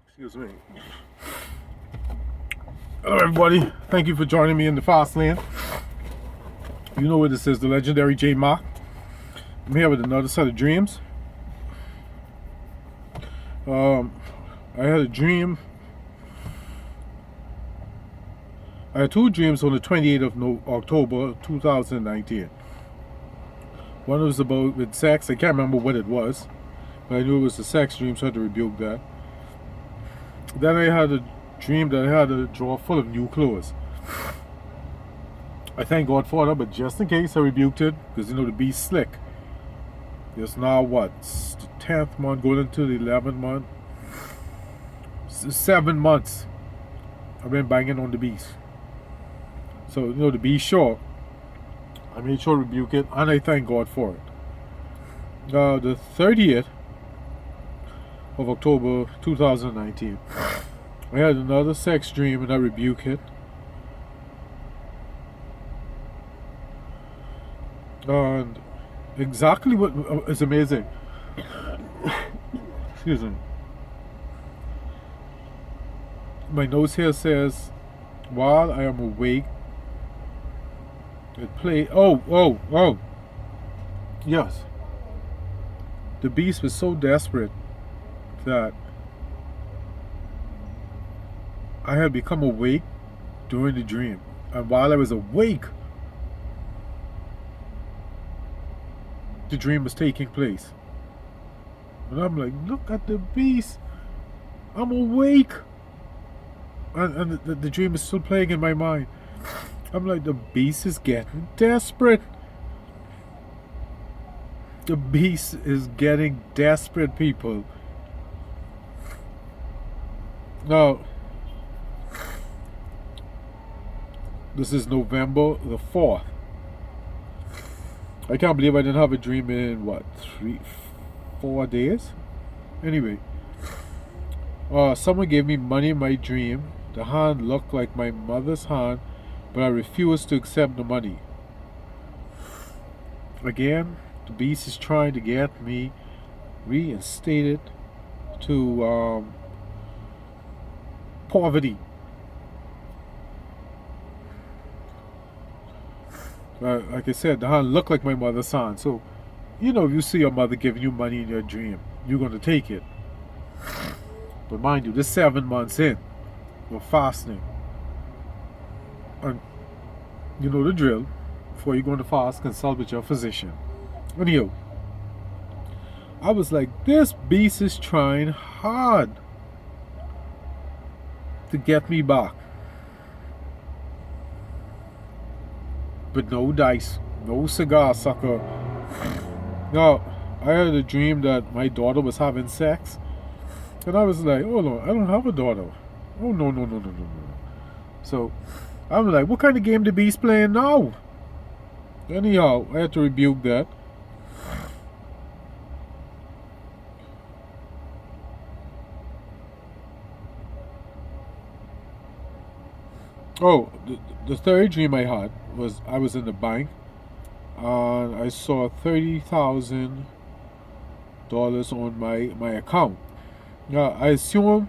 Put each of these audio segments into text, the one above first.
Excuse me. Hello, everybody. Thank you for joining me in the Fassst Lane. You know what this is, the legendary Jay Mack. I'm here with another set of dreams. I had a dream. I had two dreams on the 28th of October 2019. One was about with sex. I can't remember what it was, but I knew it was a sex dream, so I had to rebuke that. Then I had a dream that I had a drawer full of new clothes. I thank God for that, but just in case I rebuked it, because you know the beast slick. It's now what? It's the 10th month, going into the 11th month. 7 months I've been banging on the beast. So, you know, to be sure, I made sure to rebuke it, and I thank God for it. The 30th of October 2019, I had another sex dream, and I rebuked it. And exactly what is amazing. Excuse me. My notes here says, while I am awake, it play. Oh. Yes. The beast was so desperate that I had become awake during the dream. And while I was awake, the dream was taking place. And I'm like, look at the beast. I'm awake. And the dream is still playing in my mind. I'm like, the beast is getting desperate. The beast is getting desperate, people. Now, this is November the 4th. I can't believe I didn't have a dream in, what, 4 days? Anyway, someone gave me money in my dream. The hand looked like my mother's hand, but I refused to accept the money. Again, the beast is trying to get me reinstated to poverty. Like I said, the hand looked like my mother's hand. So, you know, if you see your mother giving you money in your dream, you're going to take it. But mind you, this 7 months in, we're fasting. And you know the drill. Before you go to fast, consult with your physician. Anyhow, I was like, this beast is trying hard to get me back. But no dice, no cigar sucker. Now, I had a dream that my daughter was having sex. And I was like, oh no, I don't have a daughter. Oh no. So, I'm like, what kind of game the beast playing now? Anyhow, I had to rebuke that. Oh, the third dream I had was I was in the bank and I saw $30,000 on my account. Now, I assume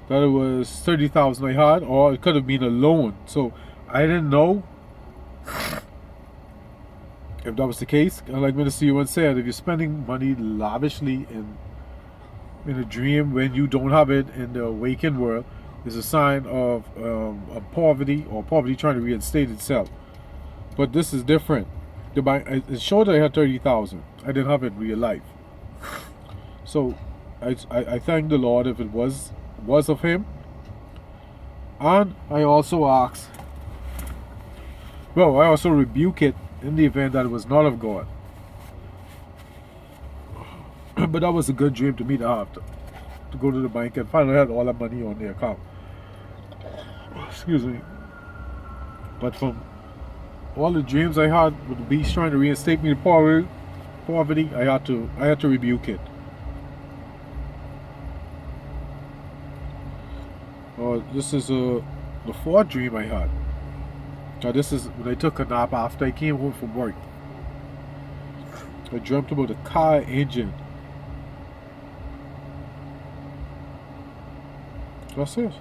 that it was $30,000 I had, or it could have been a loan. So I didn't know if that was the case. And like Minister Ewan said, if you're spending money lavishly in a dream when you don't have it in the awakened world, is a sign of poverty, or poverty trying to reinstate itself. But this is different. It showed that I had 30,000. I didn't have it in real life. So I thank the Lord if it was of Him. And I also ask, well, I also rebuke it in the event that it was not of God. But that was a good dream to me to have, to go to the bank and finally had all that money on the account. Excuse me. But from all the dreams I had with the beast trying to reinstate me to poverty, I had to rebuke it. This is the fourth dream I had. Now this is when I took a nap after I came home from work. I dreamt about a car engine That's it.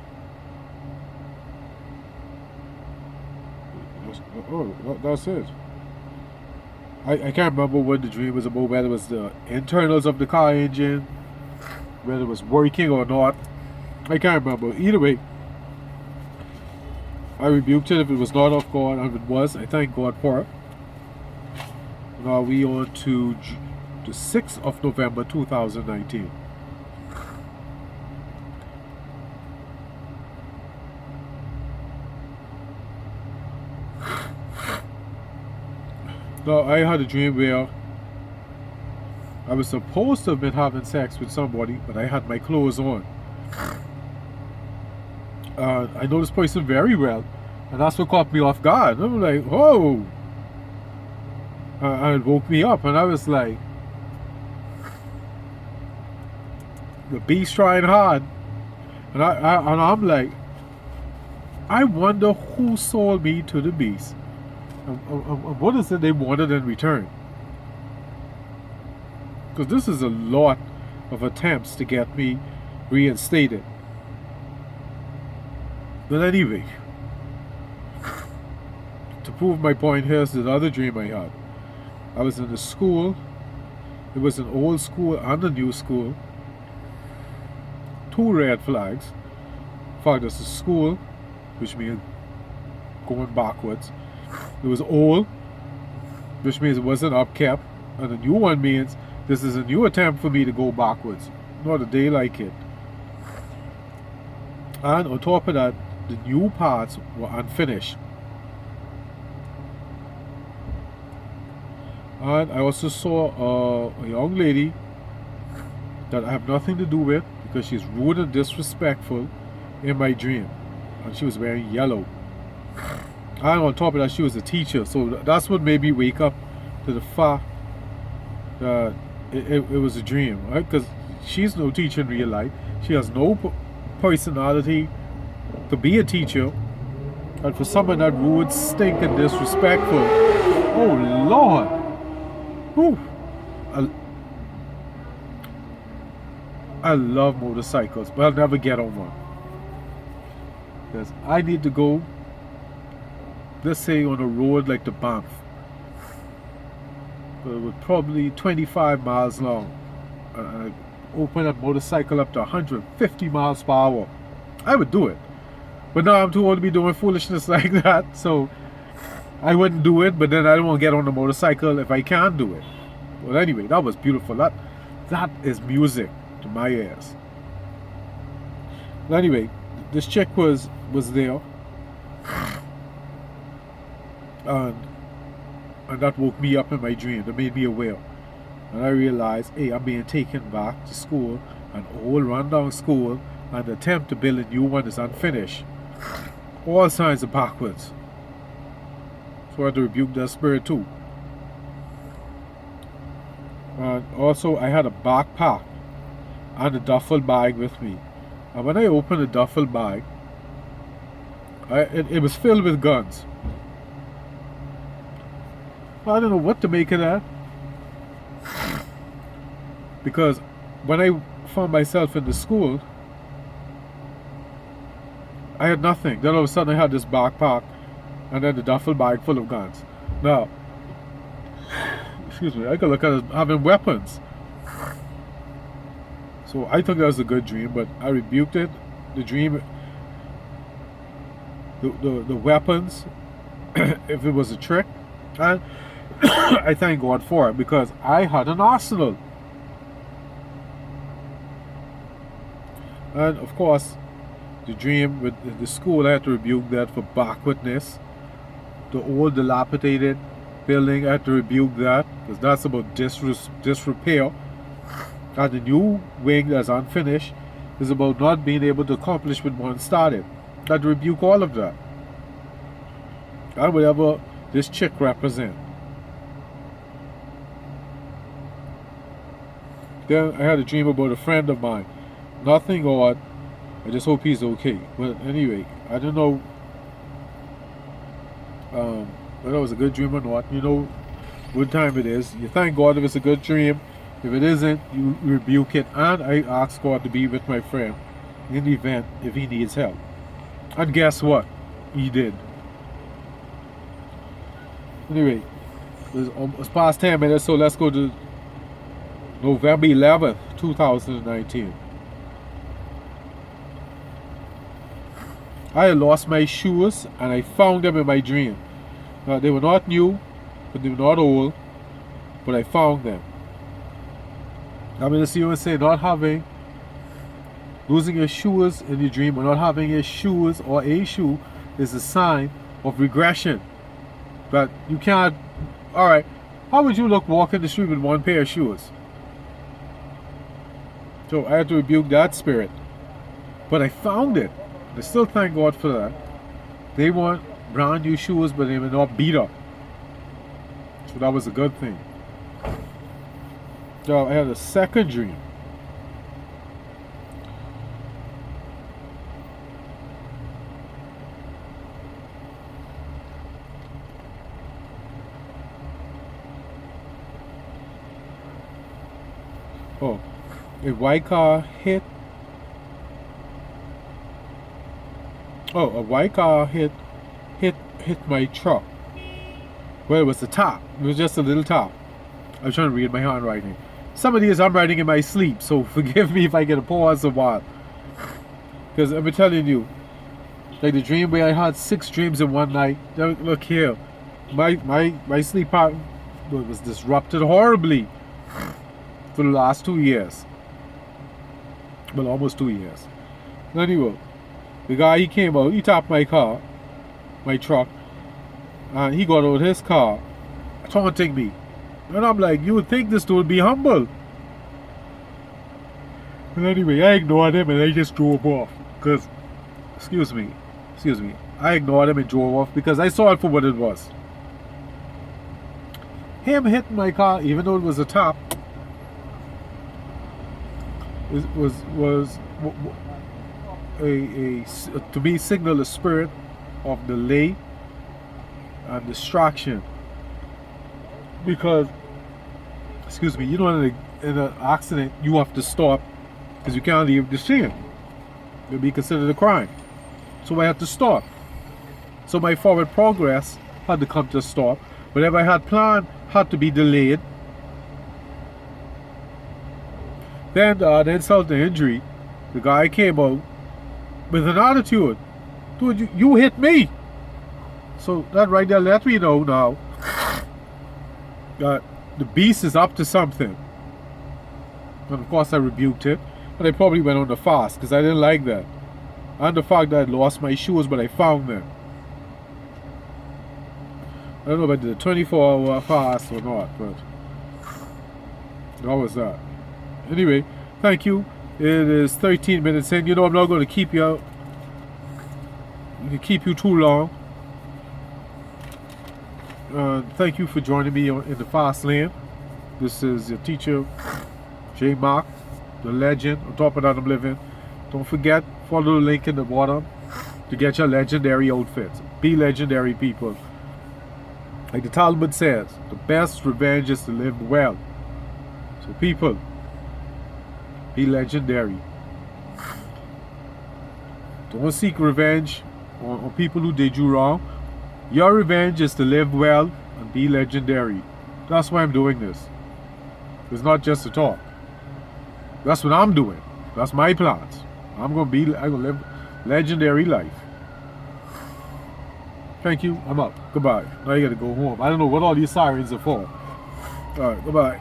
That's it. I can't remember what the dream was about, whether it was the internals of the car engine, whether it was working or not. I can't remember. Either way, I rebuked it if it was not of God, and if it was, I thank God for it. Now we on to the 6th of November 2019. Now I had a dream where I was supposed to have been having sex with somebody, but I had my clothes on. I know this person very well, and that's what caught me off guard. I'm like, oh! And it woke me up, and I was like, the beast trying hard, and I'm like, I wonder who sold me to the beast, and what is it they wanted in return? Because this is a lot of attempts to get me reinstated. But anyway, to prove my point, here's the other dream I had. I was in a school. It was an old school and a new school. 2 red flags. In fact, there's a school, which means going backwards. It was old, which means it wasn't upkept. And the new one means this is a new attempt for me to go backwards. Not a day like it. And on top of that, the new parts were unfinished. And I also saw a young lady that I have nothing to do with because she's rude and disrespectful in my dream. And she was wearing yellow. And on top of that, she was a teacher. So that's what made me wake up to the fact that it was a dream. Right? Because she's no teacher in real life. She has no personality to be a teacher. And for someone that rude, stinking, disrespectful, oh Lord. Whew. I love motorcycles, but I'll never get on one. Because I need to go, let's say, on a road like the Banff. With probably 25 miles long. I open a motorcycle up to 150 miles per hour. I would do it. But now I'm too old to be doing foolishness like that, so I wouldn't do it, but then I don't want to get on the motorcycle if I can't do it. Well, anyway, that was beautiful. That is music to my ears. But anyway, this chick was there, and that woke me up in my dream. That made me aware, and I realized, hey, I'm being taken back to school, an old rundown school, and the attempt to build a new one is unfinished. All signs are backwards. So I had to rebuke that spirit too. And also I had a backpack and a duffel bag with me. And when I opened the duffel bag, it was filled with guns. I don't know what to make of that. Because when I found myself in the school, I had nothing. Then all of a sudden I had this backpack and then the duffel bag full of guns. Now, excuse me, I could look at it having weapons. So I think that was a good dream, but I rebuked it. The dream, the weapons, if it was a trick, and I thank God for it because I had an arsenal. And of course, the dream with the school, I had to rebuke that for backwardness. The old dilapidated building, I had to rebuke that because that's about disrepair. And the new wing that's unfinished is about not being able to accomplish what one started. I had to rebuke all of that. And whatever this chick represents. Then I had a dream about a friend of mine. Nothing odd. I just hope he's okay. But anyway, I don't know whether it was a good dream or not. You know what time it is. You thank God if it's a good dream. If it isn't, you rebuke it. And I ask God to be with my friend in the event if he needs help. And guess what? He did. Anyway, it's past 10 minutes, so let's go to November 11th, 2019. I had lost my shoes and I found them in my dream. Now, they were not new, but they were not old, but I found them. I'm going to see you say losing your shoes in your dream or not having your shoes or a shoe is a sign of regression. But you can't, alright, how would you look walking the street with one pair of shoes? So I had to rebuke that spirit. But I found it. I still thank God for that. They want brand new shoes, but they were not beat up. So that was a good thing. So I had a second dream. Oh, a white car hit. Oh, a white car hit my truck. Well, it was the top. It was just a little top. I was trying to read my handwriting. Some of these I'm writing in my sleep, so forgive me if I get a pause a while. Because I'm telling you, like the dream where I had 6 dreams in one night. Look here, my sleep pattern was disrupted horribly for the last 2 years. Well, almost 2 years. Anyway, the guy, he came out, he tapped my car, my truck, and he got out of his car, taunting me. And I'm like, you would think this dude would be humble. And anyway, I ignored him and I just drove off. Because, excuse me, I ignored him and drove off because I saw it for what it was. Him hitting my car, even though it was a top, was to me signal a spirit of delay and distraction. Because, excuse me, you know, in an accident you have to stop because you can't leave the scene. It'll be considered a crime. So I had to stop. So my forward progress had to come to a stop. Whatever I had planned had to be delayed. Then the insult to injury, the guy came out with an attitude. Dude, you hit me. So that right there let me know now that the beast is up to something. And of course I rebuked it. And I probably went on the fast because I didn't like that. And the fact that I lost my shoes, but I found them. I don't know about the 24-hour fast or not, but that was that. Anyway, thank you. It is 13 minutes in. You know I'm not going to keep you too long. Thank you for joining me in the Fassst Lane. This is your teacher, Jay Mack, the legend. On top of that, I'm living. Don't forget, follow the link in the bottom to get your legendary outfits. Be legendary, people. Like the Talmud says, the best revenge is to live well. So people, be legendary. Don't seek revenge on people who did you wrong. Your revenge is to live well and be legendary. That's why I'm doing this. It's not just a talk. That's what I'm doing. That's my plans. I'm gonna live legendary life. Thank you. I'm up. Goodbye. Now you gotta go home. I don't know what all these sirens are for. Alright, goodbye.